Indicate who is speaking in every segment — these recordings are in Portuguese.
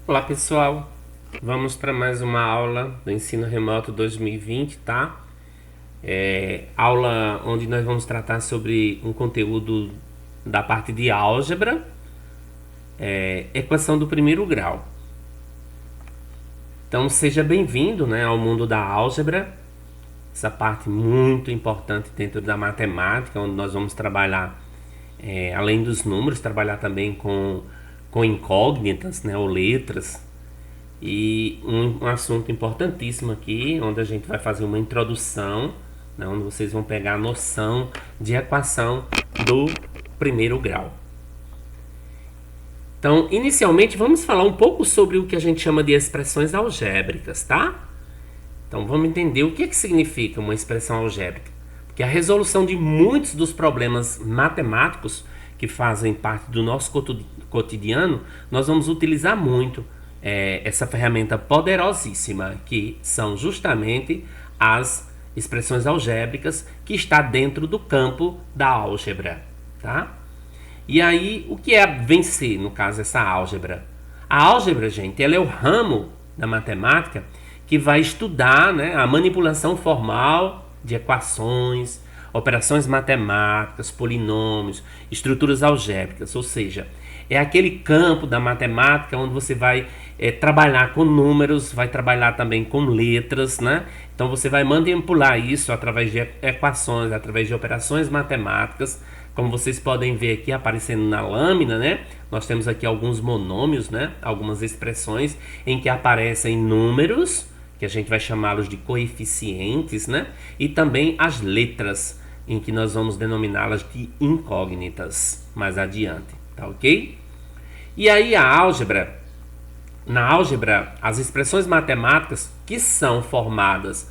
Speaker 1: Olá pessoal, vamos para mais uma aula do Ensino Remoto 2020, tá? Aula onde nós vamos tratar sobre um conteúdo da parte de álgebra, equação do primeiro grau. Então seja bem-vindo, né, ao mundo da álgebra, essa parte muito importante dentro da matemática, onde nós vamos trabalhar, além dos números, trabalhar também com incógnitas, né, ou letras. E um assunto importantíssimo aqui, onde a gente vai fazer uma introdução, né, onde vocês vão pegar a noção de equação do primeiro grau. Então, inicialmente, vamos falar um pouco sobre o que a gente chama de expressões algébricas, tá? Então, vamos entender o que significa uma expressão algébrica. Porque a resolução de muitos dos problemas matemáticos que fazem parte do nosso cotidiano, nós vamos utilizar muito essa ferramenta poderosíssima, que são justamente as expressões algébricas, que está dentro do campo da álgebra, tá? E aí, o que é vencer, no caso, essa álgebra? A álgebra, gente, ela é o ramo da matemática que vai estudar, né, a manipulação formal de equações, operações matemáticas, polinômios, estruturas algébricas, ou seja, é aquele campo da matemática onde você vai trabalhar com números, vai trabalhar também com letras, né? Então você vai manipular isso através de equações, através de operações matemáticas, como vocês podem ver aqui aparecendo na lâmina, né? Nós temos aqui alguns monômios, né? Algumas expressões em que aparecem números, que a gente vai chamá-los de coeficientes, né? E também as letras, em que nós vamos denominá-las de incógnitas mais adiante, tá ok? E aí na álgebra, as expressões matemáticas que são formadas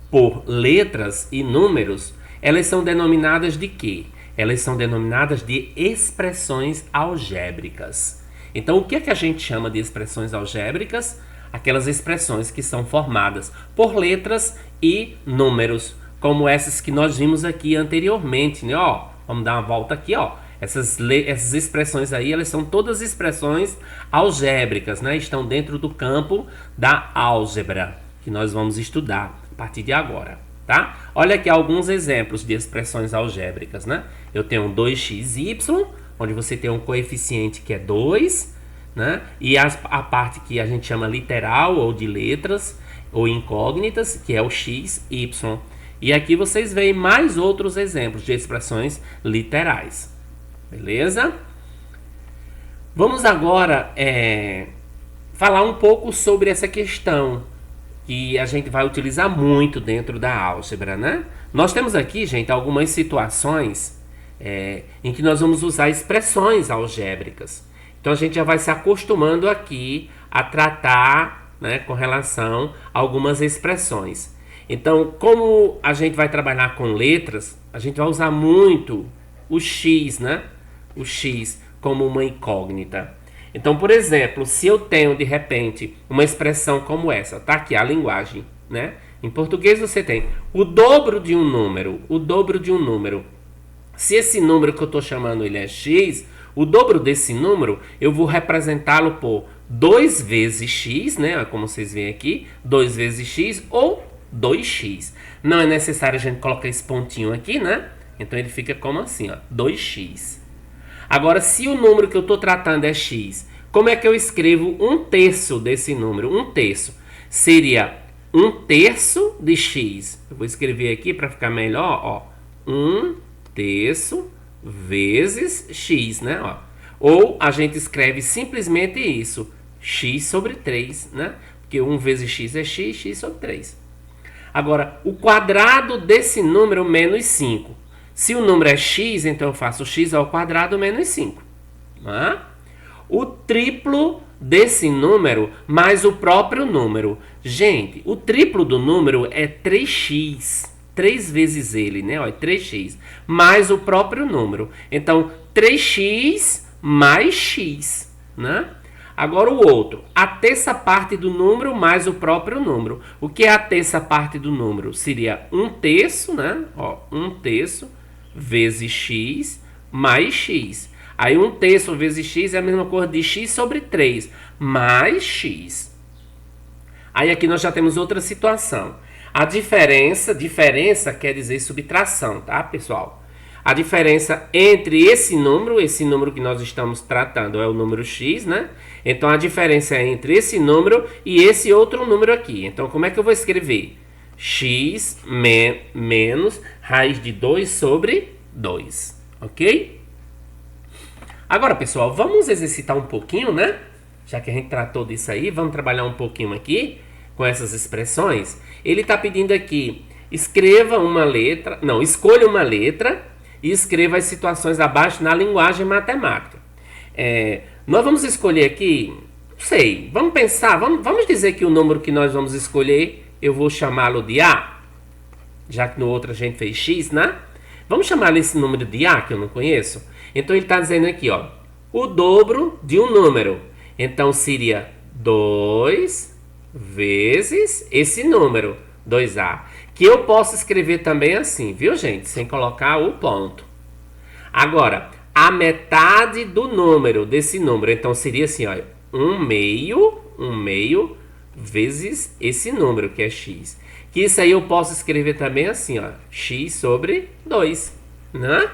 Speaker 1: por letras e números, elas são denominadas de quê? Elas são denominadas de expressões algébricas. Então, o que é que a gente chama de expressões algébricas? Aquelas expressões que são formadas por letras e números, como essas que nós vimos aqui anteriormente, né? Ó, vamos dar uma volta aqui, ó. Essas expressões aí, elas são todas expressões algébricas, né? Estão dentro do campo da álgebra, que nós vamos estudar a partir de agora, tá? Olha aqui alguns exemplos de expressões algébricas, né? Eu tenho 2xy, onde você tem um coeficiente que é 2, né? E a parte que a gente chama literal ou de letras ou incógnitas, que é o xy. E aqui vocês veem mais outros exemplos de expressões literais. Beleza? Vamos agora falar um pouco sobre essa questão que a gente vai utilizar muito dentro da álgebra, né? Nós temos aqui, gente, algumas situações em que nós vamos usar expressões algébricas. Então a gente já vai se acostumando aqui a tratar, né, com relação a algumas expressões. Então, como a gente vai trabalhar com letras, a gente vai usar muito o x, né? O x como uma incógnita. Então, por exemplo, se eu tenho de repente uma expressão como essa, tá aqui a linguagem, né? Em português você tem o dobro de um número, o dobro de um número. Se esse número que eu estou chamando ele é x, o dobro desse número eu vou representá-lo por 2 vezes x, né? Como vocês veem aqui, 2 vezes x ou 2x. Não é necessário a gente colocar esse pontinho aqui, né? Então ele fica como assim, ó, 2x. Agora, se o número que eu estou tratando é x, como é que eu escrevo 1/3 desse número? 1/3 seria 1/3 de x. Eu vou escrever aqui para ficar melhor, ó. 1/3 vezes x, né? Ó. Ou a gente escreve simplesmente isso, x sobre 3, né? Porque 1 vezes x é x, x sobre 3. Agora, o quadrado desse número menos 5. Se o número é x, então eu faço x ao quadrado menos 5. O triplo desse número mais o próprio número. Gente, o triplo do número é 3x. 3 vezes ele, né? Ó, é 3x. Mais o próprio número. Então, 3x mais x, né? Agora o outro, a terça parte do número mais o próprio número. O que é a terça parte do número? Seria 1/3, né? Ó, 1/3 vezes x mais x. Aí 1/3 vezes x é a mesma coisa de x sobre 3, mais x. Aí aqui nós já temos outra situação. A diferença quer dizer subtração, tá, pessoal? A diferença entre esse número que nós estamos tratando é o número x, né? Então a diferença é entre esse número e esse outro número aqui. Então como é que eu vou escrever? X menos raiz de 2 sobre 2, ok? Agora, pessoal, vamos exercitar um pouquinho, né? Já que a gente tratou disso aí, vamos trabalhar um pouquinho aqui com essas expressões. Ele está pedindo aqui, escolha uma letra e escreva as situações abaixo na linguagem matemática. Nós vamos escolher aqui, não sei, vamos pensar, vamos dizer que o número que nós vamos escolher, eu vou chamá-lo de A, já que no outro a gente fez X, né? Vamos chamar esse número de A, que eu não conheço. Então ele está dizendo aqui, ó, o dobro de um número. Então seria 2 vezes esse número, 2A. Que eu posso escrever também assim, viu, gente? Sem colocar o ponto. Agora, a metade do número, desse número. Então seria assim, ó, 1/2 vezes esse número, que é x. Que isso aí eu posso escrever também assim, ó, x sobre 2, né?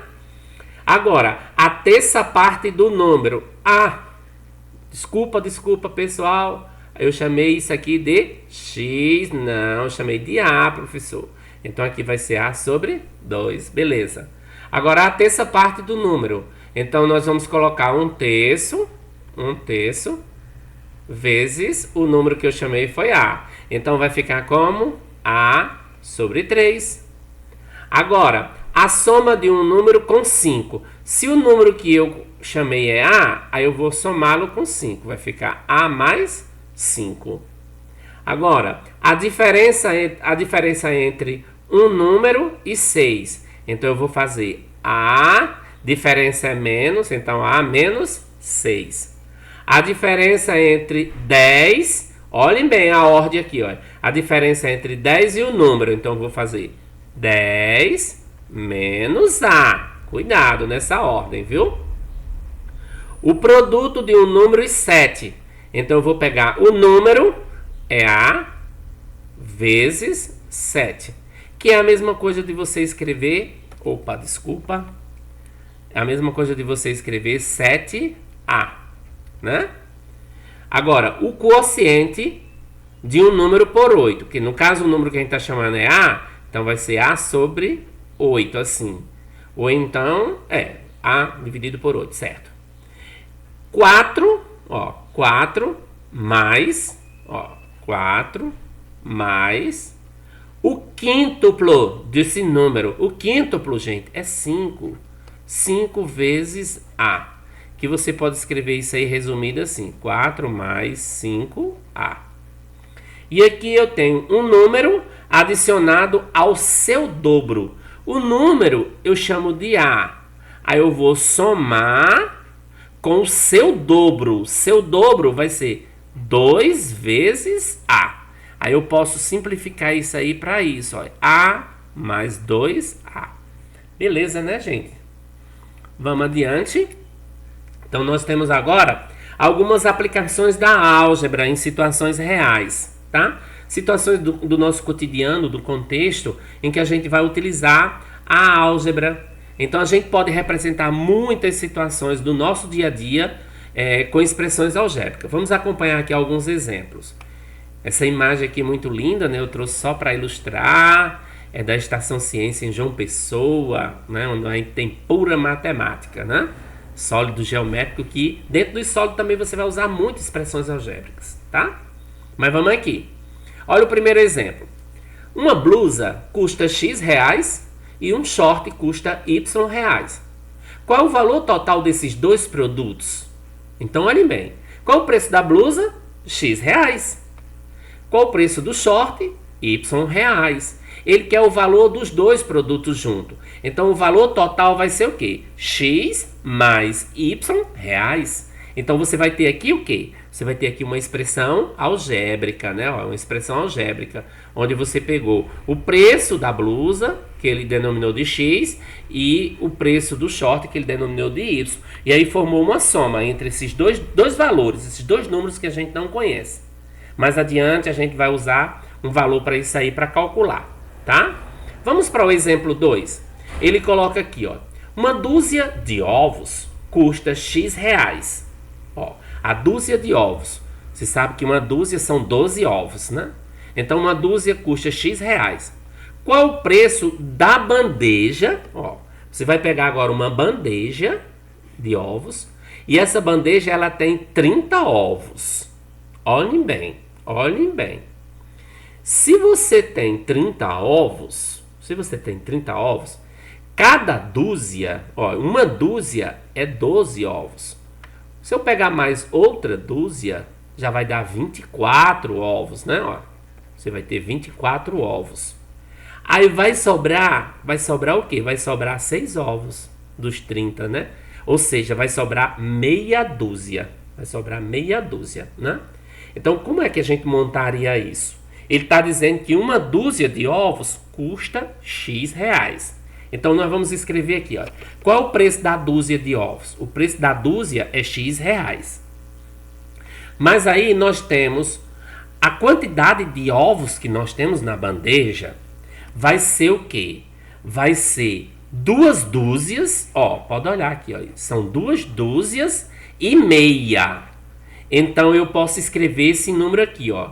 Speaker 1: Agora, a terça parte do número. Desculpa, pessoal. Eu chamei isso aqui de x, não, eu chamei de A, professor. Então aqui vai ser A sobre 2, beleza. Agora a terça parte do número. Então nós vamos colocar 1/3 vezes o número que eu chamei foi A. Então vai ficar como A sobre 3. Agora, a soma de um número com 5. Se o número que eu chamei é A, aí eu vou somá-lo com 5. Vai ficar A mais 5. Agora, a diferença entre um número e 6. Então eu vou fazer A, diferença é menos, então A menos 6. A diferença entre 10, olhem bem a ordem aqui, ó. A diferença entre 10 e o número, então eu vou fazer 10 menos A. Cuidado nessa ordem, viu? O produto de um número e 7. Então eu vou pegar o número, é A, vezes 7. Que é a mesma coisa de você escrever... É a mesma coisa de você escrever 7A, né? Agora, o quociente de um número por 8. Que no caso o número que a gente está chamando é A, então vai ser A sobre 8, assim. Ou então, A dividido por 8, certo? 4 mais, 4 mais o quíntuplo desse número. O quíntuplo, gente, é 5. 5 vezes A. Que você pode escrever isso aí resumido assim, 4 mais 5A. E aqui eu tenho um número adicionado ao seu dobro. O número eu chamo de A. Aí eu vou somar com o seu dobro. Seu dobro vai ser 2 vezes A. Aí eu posso simplificar isso aí para isso. Ó. A mais 2A. Beleza, né, gente? Vamos adiante. Então nós temos agora algumas aplicações da álgebra em situações reais, tá? Situações do nosso cotidiano, do contexto, em que a gente vai utilizar a álgebra. Então a gente pode representar muitas situações do nosso dia a dia com expressões algébricas. Vamos acompanhar aqui alguns exemplos. Essa imagem aqui é muito linda, né? Eu trouxe só para ilustrar. É da Estação Ciência em João Pessoa, né? Onde a gente tem pura matemática, né? Sólido geométrico, que dentro do sólido também você vai usar muitas expressões algébricas, tá? Mas vamos aqui. Olha o primeiro exemplo. Uma blusa custa X reais e um short custa Y reais. Qual é o valor total desses dois produtos? Então, olhem bem. Qual é o preço da blusa? X reais. Qual o preço do short? Y reais. Ele quer o valor dos dois produtos juntos. Então, o valor total vai ser o quê? X mais Y reais. Então você vai ter aqui o quê? Você vai ter aqui uma expressão algébrica, né? Ó, uma expressão algébrica, onde você pegou o preço da blusa, que ele denominou de X, e o preço do short, que ele denominou de Y. E aí formou uma soma entre esses dois valores, esses dois números que a gente não conhece. Mais adiante a gente vai usar um valor para isso aí para calcular, tá? Vamos para o exemplo 2. Ele coloca aqui, ó, uma dúzia de ovos custa X reais. Ó, a dúzia de ovos. Você sabe que uma dúzia são 12 ovos, né? Então uma dúzia custa X reais. Qual o preço da bandeja? Ó, você vai pegar agora uma bandeja de ovos e essa bandeja ela tem 30 ovos. Olhem bem, olhem bem. Se você tem 30 ovos, cada dúzia, ó, uma dúzia é 12 ovos. Se eu pegar mais outra dúzia, já vai dar 24 ovos, né? Ó, você vai ter 24 ovos. Aí vai sobrar o quê? Vai sobrar 6 ovos dos 30, né? Ou seja, vai sobrar meia dúzia. Vai sobrar meia dúzia, né? Então, como é que a gente montaria isso? Ele está dizendo que uma dúzia de ovos custa X reais. Então, nós vamos escrever aqui, ó. Qual é o preço da dúzia de ovos? O preço da dúzia é X reais. Mas aí nós temos a quantidade de ovos que nós temos na bandeja. Vai ser o quê? Vai ser 2 dúzias. Ó, pode olhar aqui, ó. São 2 dúzias e meia. Então, eu posso escrever esse número aqui, ó.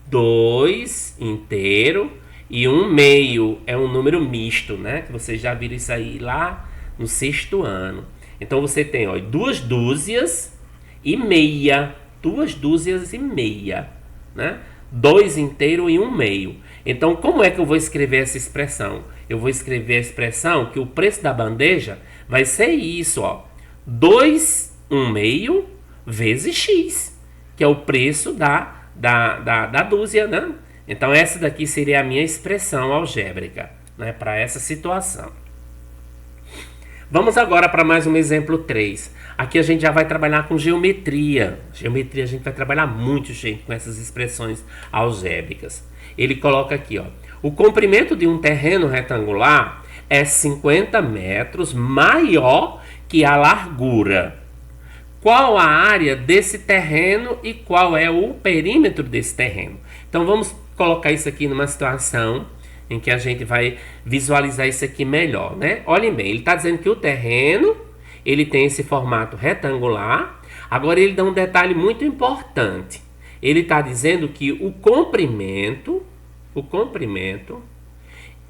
Speaker 1: 2 inteiro e 1 meio é um número misto, né? Que vocês já viram isso aí lá no 6º ano. Então você tem, ó, 2 dúzias e meia. 2 dúzias e meia, né? 2 inteiro e 1 meio. Então, como é que eu vou escrever essa expressão? Eu vou escrever a expressão que o preço da bandeja vai ser isso, ó. 2, 1 meio vezes X, que é o preço da dúzia, né? Então essa daqui seria a minha expressão algébrica, né, para essa situação. Vamos agora para mais um exemplo 3. Aqui a gente já vai trabalhar com geometria. Geometria a gente vai trabalhar muito, gente, com essas expressões algébricas. Ele coloca aqui, ó, o comprimento de um terreno retangular é 50 metros maior que a largura. Qual a área desse terreno e qual é o perímetro desse terreno? Então vamos colocar isso aqui numa situação em que a gente vai visualizar isso aqui melhor, né? Olhem bem, ele está dizendo que o terreno ele tem esse formato retangular. Agora ele dá um detalhe muito importante. Ele está dizendo que o comprimento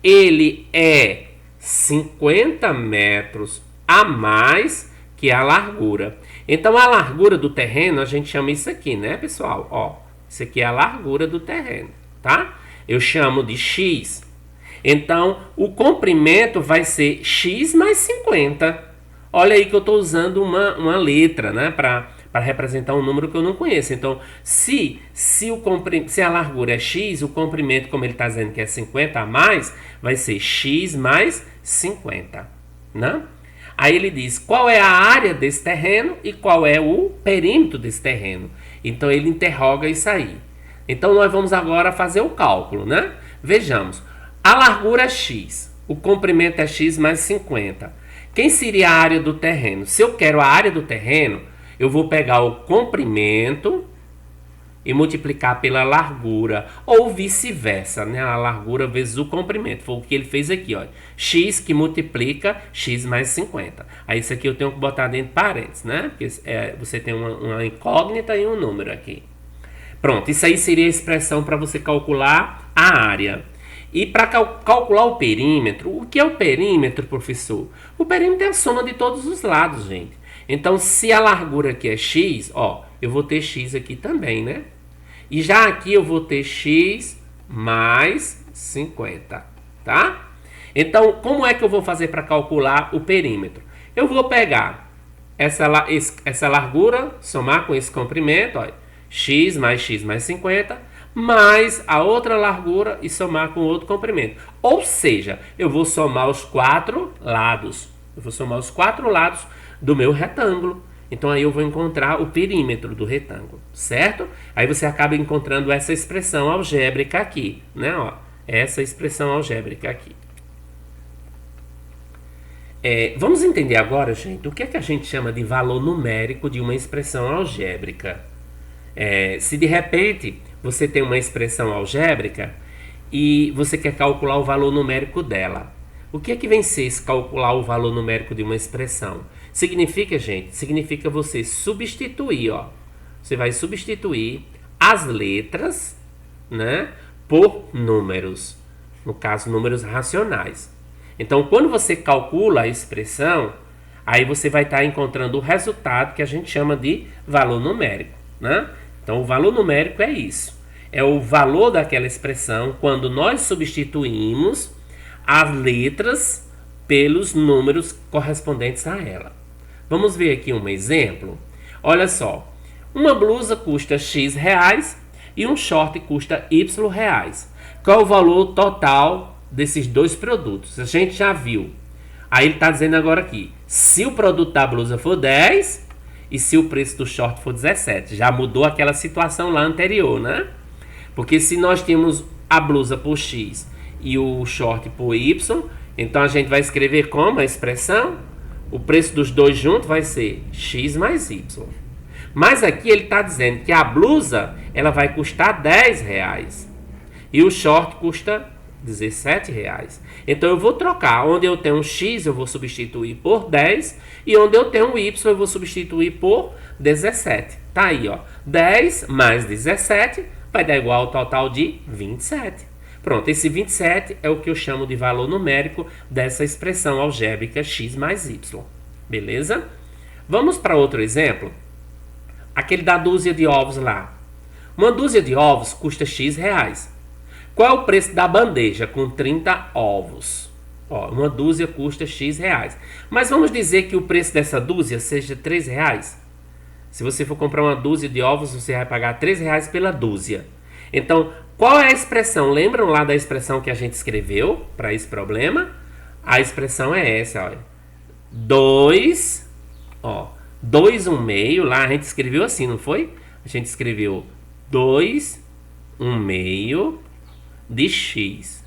Speaker 1: ele é 50 metros a mais que a largura. Então a largura do terreno a gente chama isso aqui, né, pessoal? Ó, isso aqui é a largura do terreno, tá? Eu chamo de X. Então o comprimento vai ser X mais 50. Olha aí que eu estou usando uma letra, né, para representar um número que eu não conheço. Então, se a largura é X, o comprimento, como ele está dizendo que é 50 a mais, vai ser X mais 50, né? Aí ele diz qual é a área desse terreno e qual é o perímetro desse terreno. Então ele interroga isso aí. Então nós vamos agora fazer o cálculo, né? Vejamos. A largura é X. O comprimento é X mais 50. Quem seria a área do terreno? Se eu quero a área do terreno, eu vou pegar o comprimento e multiplicar pela largura, ou vice-versa, né? A largura vezes o comprimento. Foi o que ele fez aqui, ó. X que multiplica X mais 50. Aí isso aqui eu tenho que botar dentro de parênteses, né? Porque você tem uma incógnita e um número aqui. Pronto, isso aí seria a expressão para você calcular a área. E para calcular o perímetro, o que é o perímetro, professor? O perímetro é a soma de todos os lados, gente. Então, se a largura aqui é X, ó, eu vou ter X aqui também, né? E já aqui eu vou ter X mais 50, tá? Então, como é que eu vou fazer para calcular o perímetro? Eu vou pegar essa largura, somar com esse comprimento, ó, X mais 50, mais a outra largura e somar com outro comprimento. Ou seja, eu vou somar os 4 lados. Eu vou somar os 4 lados do meu retângulo. Então aí eu vou encontrar o perímetro do retângulo, certo? Aí você acaba encontrando essa expressão algébrica aqui, né? Ó, essa expressão algébrica aqui. Vamos entender agora, gente, o que é que a gente chama de valor numérico de uma expressão algébrica. Se de repente você tem uma expressão algébrica e você quer calcular o valor numérico dela, o que é que vem ser calcular o valor numérico de uma expressão? Significa, gente, significa você substituir, ó. Você vai substituir as letras, né, por números. No caso, números racionais. Então, quando você calcula a expressão, aí você vai estar encontrando o resultado que a gente chama de valor numérico, né? Então, o valor numérico é isso. É o valor daquela expressão quando nós substituímos as letras pelos números correspondentes a ela. Vamos ver aqui um exemplo. Olha só. Uma blusa custa X reais e um short custa Y reais. Qual é o valor total desses dois produtos? A gente já viu. Aí ele está dizendo agora aqui. Se o produto da blusa for 10 e se o preço do short for 17. Já mudou aquela situação lá anterior, né? Porque se nós temos a blusa por X e o short por Y, então a gente vai escrever como a expressão? O preço dos dois juntos vai ser X mais Y. Mas aqui ele está dizendo que a blusa ela vai custar 10 reais e o short custa 17 reais. Então eu vou trocar. Onde eu tenho um X eu vou substituir por 10 e onde eu tenho um Y eu vou substituir por 17. Tá aí, ó. 10 mais 17 vai dar igual ao total de 27. Pronto, esse 27 é o que eu chamo de valor numérico dessa expressão algébrica X mais Y. Beleza? Vamos para outro exemplo. Aquele da dúzia de ovos lá. Uma dúzia de ovos custa X reais. Qual é o preço da bandeja com 30 ovos? Ó, uma dúzia custa X reais. Mas vamos dizer que o preço dessa dúzia seja 3 reais. Se você for comprar uma dúzia de ovos, você vai pagar 3 reais pela dúzia. Então, qual é a expressão? Lembram lá da expressão que a gente escreveu para esse problema? A expressão é essa, olha. 2, ó. 2, 1 meio, lá a gente escreveu assim, não foi? A gente escreveu 2, 1 meio de X.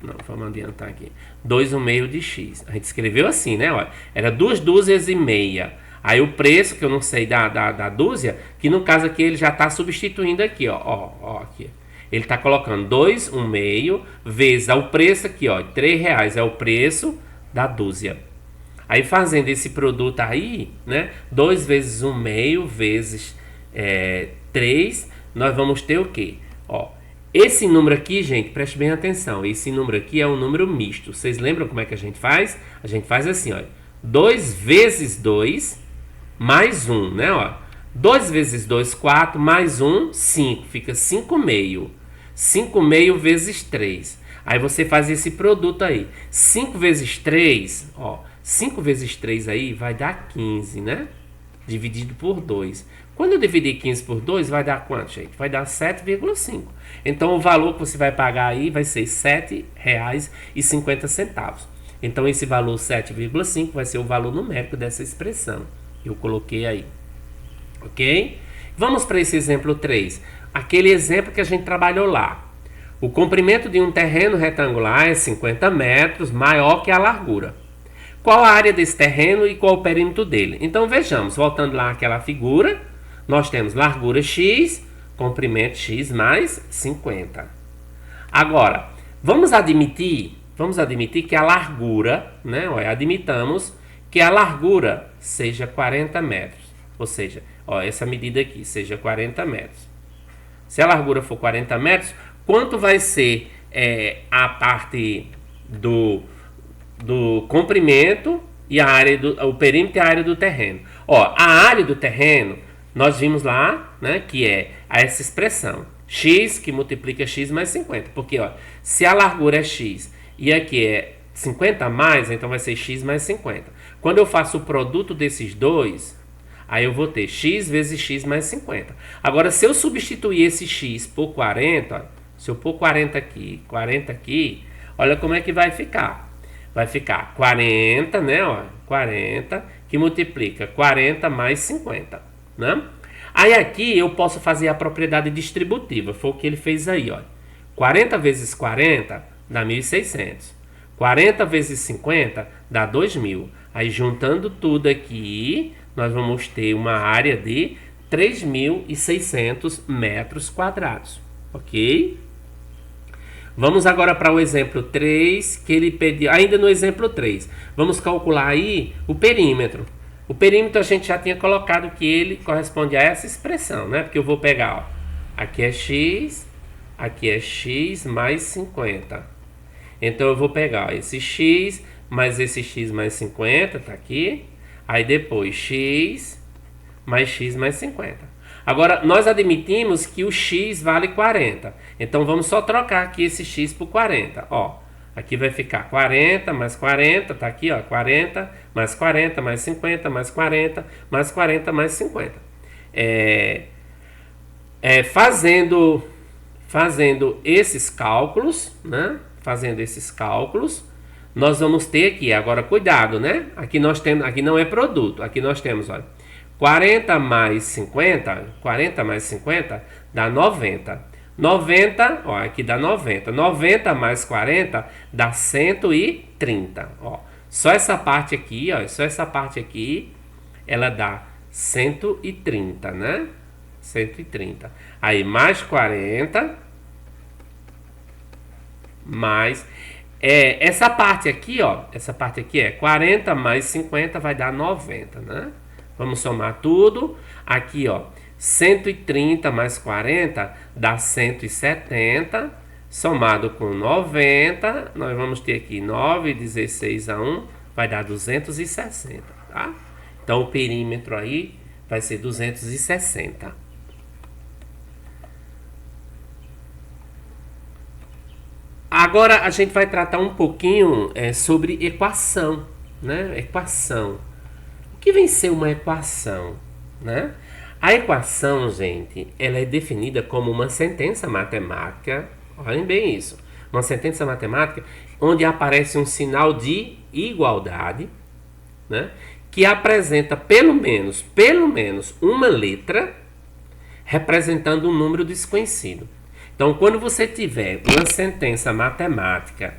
Speaker 1: Não, vamos adiantar aqui. 2, 1 meio de X. A gente escreveu assim, né? Olha, era 2 dúzias e meia. Aí o preço, que eu não sei da dúzia, que no caso aqui ele já está substituindo aqui, ó, aqui. Ele está colocando 2, 1 meio, vezes o preço aqui, ó, 3 reais é o preço da dúzia. Aí fazendo esse produto aí, né, 2 vezes 1 meio vezes 3, nós vamos ter o quê? Ó, esse número aqui, gente, preste bem atenção, esse número aqui é um número misto. Vocês lembram como é que a gente faz? A gente faz assim, ó, 2 vezes 2 mais 1, né, ó. 2 vezes 2, 4, mais 1, 5, fica 5 meio. 5 meio vezes 3. Aí você faz esse produto aí. 5 vezes 3, ó, 5 vezes 3 aí vai dar 15, né? Dividido por 2. Quando eu dividir 15 por 2, vai dar quanto, gente? Vai dar 7,5. Então, o valor que você vai pagar aí vai ser R$ 7,50. Então, esse valor 7,5 vai ser o valor numérico dessa expressão. Eu coloquei aí. Ok? Vamos para esse exemplo 3. Aquele exemplo que a gente trabalhou lá. O comprimento de um terreno retangular é 50 metros, maior que a largura. Qual a área desse terreno e qual o perímetro dele? Então vejamos, voltando lá àquela figura, nós temos largura x, comprimento x mais 50. Agora, vamos admitir que a largura, né? Admitamos que a largura seja 40 metros. Ou seja, essa medida aqui seja 40 metros. Se a largura for 40 metros, quanto vai ser a parte do comprimento e a área o perímetro e a área do terreno? A área do terreno, nós vimos lá, né, que é essa expressão, x que multiplica x mais 50. Porque, se a largura é x e aqui é 50 a mais, então vai ser x mais 50. Quando eu faço o produto desses dois, aí eu vou ter x vezes x mais 50. Agora, se eu substituir esse x por 40, se eu pôr 40 aqui, olha como é que vai ficar. Vai ficar 40, né? 40, que multiplica 40 mais 50, né? Aí aqui eu posso fazer a propriedade distributiva, foi o que ele fez aí, ó. 40 vezes 40 dá 1.600. 40 vezes 50 dá 2.000. Aí juntando tudo aqui, nós vamos ter uma área de 3.600 metros quadrados, ok? Vamos agora para o exemplo 3, que ele pediu, ainda no exemplo 3. Vamos calcular aí o perímetro. O perímetro a gente já tinha colocado que ele corresponde a essa expressão, né? Porque eu vou pegar, ó, aqui é x mais 50. Então eu vou pegar, ó, esse x mais esse x mais 50, tá aqui. Aí depois x mais 50. Agora, nós admitimos que o x vale 40. Então, vamos só trocar aqui esse x por 40. Ó, aqui vai ficar 40 mais 40, tá aqui, ó, 40 mais 40 mais 50 mais 40 mais 40 mais 50. Fazendo esses cálculos, né? Fazendo esses cálculos, nós vamos ter aqui, agora cuidado, né? Aqui nós temos, aqui não é produto, aqui nós temos, olha, 40 mais 50 dá 90. 90, ó, aqui dá 90. 90 mais 40 dá 130, ó. Só essa parte aqui, ó, ela dá 130, né? 130. Aí mais 40 mais essa parte aqui, ó, essa parte aqui é 40 mais 50 vai dar 90, né? Vamos somar tudo. Aqui, ó, 130 mais 40 dá 170. Somado com 90, nós vamos ter aqui 9, 16 a 1, vai dar 260, tá? Então, o perímetro aí vai ser 260. Agora, a gente vai tratar um pouquinho sobre equação, né? Equação. O que vem ser uma equação, né? A equação, gente, ela é definida como uma sentença matemática. Olhem bem isso. Uma sentença matemática onde aparece um sinal de igualdade, né? Que apresenta pelo menos uma letra representando um número desconhecido. Então, quando você tiver uma sentença matemática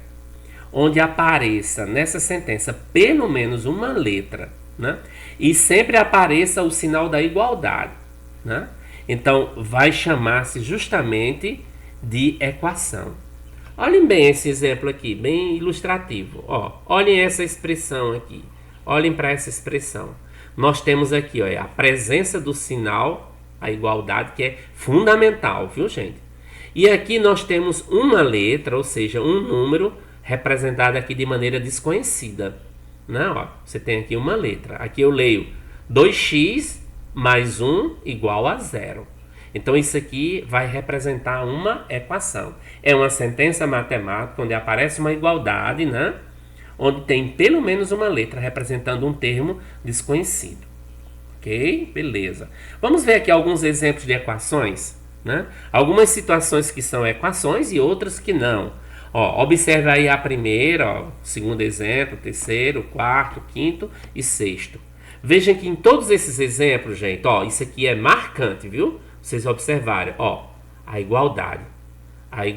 Speaker 1: onde apareça nessa sentença pelo menos uma letra, né? E sempre apareça o sinal da igualdade, né? Então, vai chamar-se justamente de equação. Olhem bem esse exemplo aqui, bem ilustrativo. Ó, olhem essa expressão aqui. Olhem para essa expressão. Nós temos aqui, ó, a presença do sinal, a igualdade, que é fundamental, viu, gente? E aqui nós temos uma letra, ou seja, um número representado aqui de maneira desconhecida. Né? Ó, você tem aqui uma letra. Aqui eu leio 2x mais 1 igual a 0. Então isso aqui vai representar uma equação. É uma sentença matemática onde aparece uma igualdade, né? Onde tem pelo menos uma letra representando um termo desconhecido. Ok? Beleza. Vamos ver aqui alguns exemplos de equações, né? Algumas situações que são equações e outras que não. Ó, observe aí a primeira, ó, segundo exemplo, terceiro, quarto, quinto e sexto. Vejam que em todos esses exemplos, gente, ó, isso aqui é marcante, viu? Vocês observarem, ó, a igualdade. A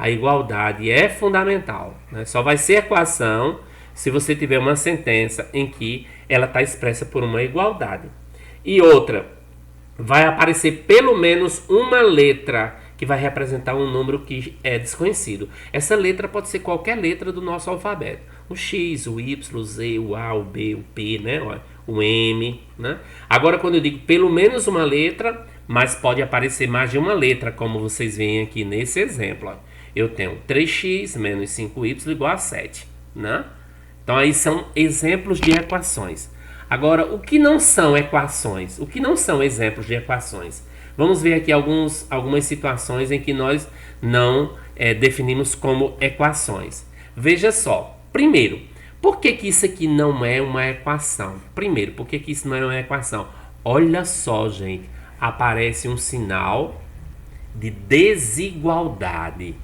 Speaker 1: igualdade é fundamental, né? Só vai ser equação se você tiver uma sentença em que ela está expressa por uma igualdade. E outra, vai aparecer pelo menos uma letra que vai representar um número que é desconhecido. Essa letra pode ser qualquer letra do nosso alfabeto. O X, o Y, o Z, o A, o B, o P, né? O M, né? Agora, quando eu digo pelo menos uma letra, mas pode aparecer mais de uma letra, como vocês veem aqui nesse exemplo. Ó. Eu tenho 3x menos 5y igual a 7, né? Então, aí são exemplos de equações. Agora, o que não são equações? O que não são exemplos de equações? Vamos ver aqui algumas situações em que nós não definimos como equações. Veja só. Primeiro, por que isso aqui não é uma equação? Primeiro, por que isso não é uma equação? Olha só, gente. Aparece um sinal de desigualdade.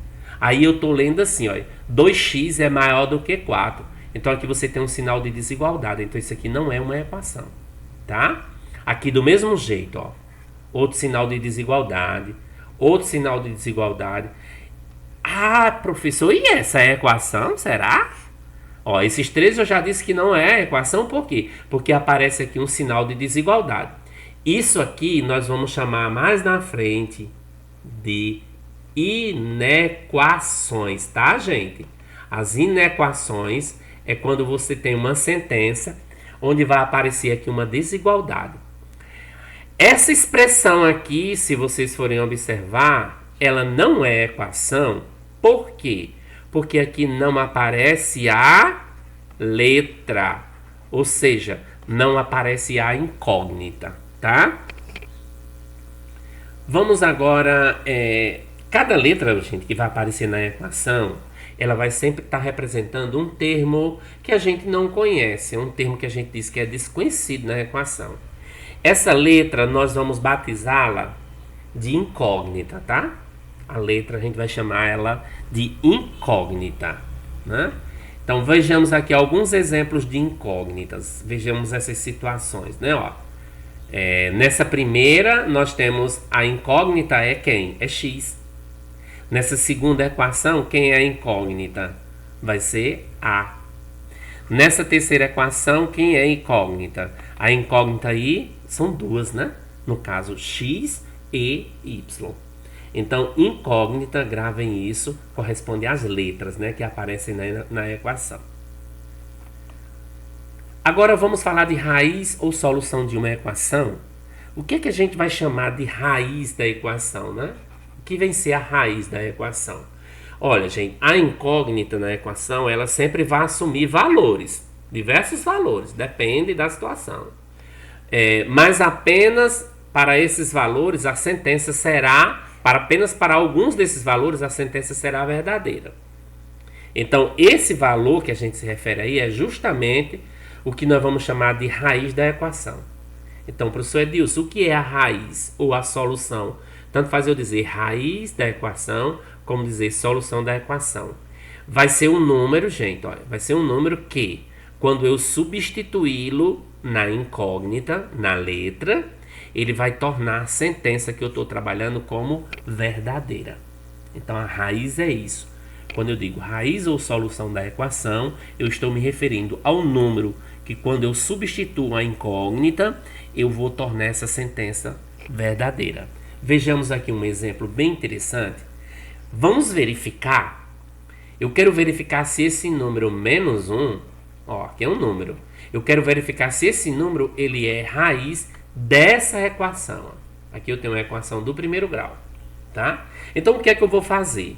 Speaker 1: Aí eu estou lendo assim, ó, 2x é maior do que 4. Então aqui você tem um sinal de desigualdade. Então isso aqui não é uma equação, tá? Aqui do mesmo jeito, ó. Outro sinal de desigualdade. Outro sinal de desigualdade. Ah, professor, e essa é a equação? Será? Ó, esses três eu já disse que não é equação, por quê? Porque aparece aqui um sinal de desigualdade. Isso aqui nós vamos chamar mais na frente de inequações, tá, gente? As inequações é quando você tem uma sentença onde vai aparecer aqui uma desigualdade. Essa expressão aqui, se vocês forem observar, ela não é equação. Por quê? Porque aqui não aparece a letra, ou seja, não aparece a incógnita, tá? Vamos agora, cada letra, gente, que vai aparecer na equação, ela vai sempre estar representando um termo que a gente não conhece, um termo que a gente diz que é desconhecido na equação. Essa letra nós vamos batizá-la de incógnita, tá? A letra a gente vai chamar ela de incógnita, né? Então vejamos aqui alguns exemplos de incógnitas. Vejamos essas situações, né? Ó, nessa primeira nós temos a incógnita é quem? É x. Nessa segunda equação, quem é a incógnita? Vai ser a. Nessa terceira equação, quem é a incógnita? A incógnita aí são duas, né? No caso, x e y. Então, incógnita, gravem isso, corresponde às letras, né, que aparecem na equação. Agora vamos falar de raiz ou solução de uma equação. O que a gente vai chamar de raiz da equação, né? O que vem ser a raiz da equação? Olha, gente, a incógnita na equação, ela sempre vai assumir valores, diversos valores, depende da situação. Mas apenas para esses valores a sentença será, apenas para alguns desses valores a sentença será verdadeira. Então, esse valor que a gente se refere aí é justamente o que nós vamos chamar de raiz da equação. Então, professor Edilson, o que é a raiz ou a solução? Tanto faz eu dizer raiz da equação, como dizer solução da equação. Vai ser um número, gente, olha, vai ser um número que, quando eu substituí-lo na incógnita, na letra, ele vai tornar a sentença que eu estou trabalhando como verdadeira. Então, a raiz é isso. Quando eu digo raiz ou solução da equação, eu estou me referindo ao número que, quando eu substituo a incógnita, eu vou tornar essa sentença verdadeira. Vejamos aqui um exemplo bem interessante. Vamos verificar. Eu quero verificar se esse número menos 1, ó, aqui é um número. Eu quero verificar se esse número ele é raiz dessa equação. Aqui eu tenho uma equação do primeiro grau, tá? Então, o que é que eu vou fazer?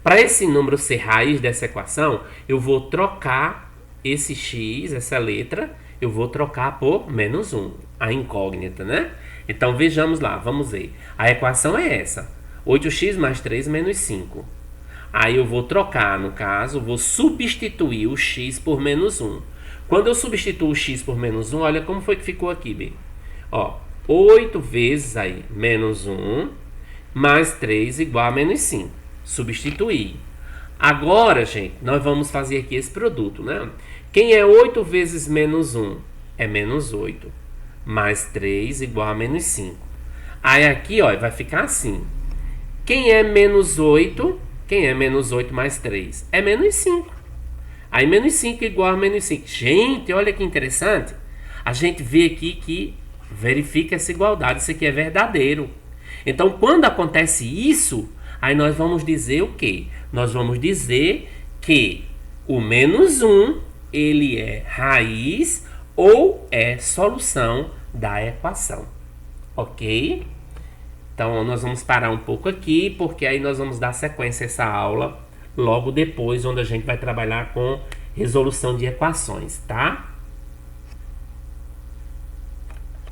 Speaker 1: Para esse número ser raiz dessa equação, eu vou trocar esse x, essa letra, eu vou trocar por menos 1, a incógnita, né? Então, vejamos lá, vamos ver. A equação é essa, 8x mais 3 menos 5. Aí eu vou trocar, no caso, vou substituir o x por menos 1. Quando eu substituo o x por menos 1, olha como foi que ficou aqui, bem. Ó, 8 vezes aí, menos 1, mais 3 igual a menos 5. Substituir. Agora, gente, nós vamos fazer aqui esse produto, né? Quem é 8 vezes menos 1? É menos 8. Mais 3 igual a menos 5. Aí aqui, ó, vai ficar assim. Quem é menos 8? Quem é menos 8 mais 3? É menos 5. Aí menos 5 igual a menos 5. Gente, olha que interessante. A gente vê aqui que verifica essa igualdade. Isso aqui é verdadeiro. Então, quando acontece isso, aí nós vamos dizer o quê? Nós vamos dizer que o menos 1, ele é raiz ou é solução da equação. Ok? Então, nós vamos parar um pouco aqui, porque aí nós vamos dar sequência a essa aula logo depois, onde a gente vai trabalhar com resolução de equações, tá?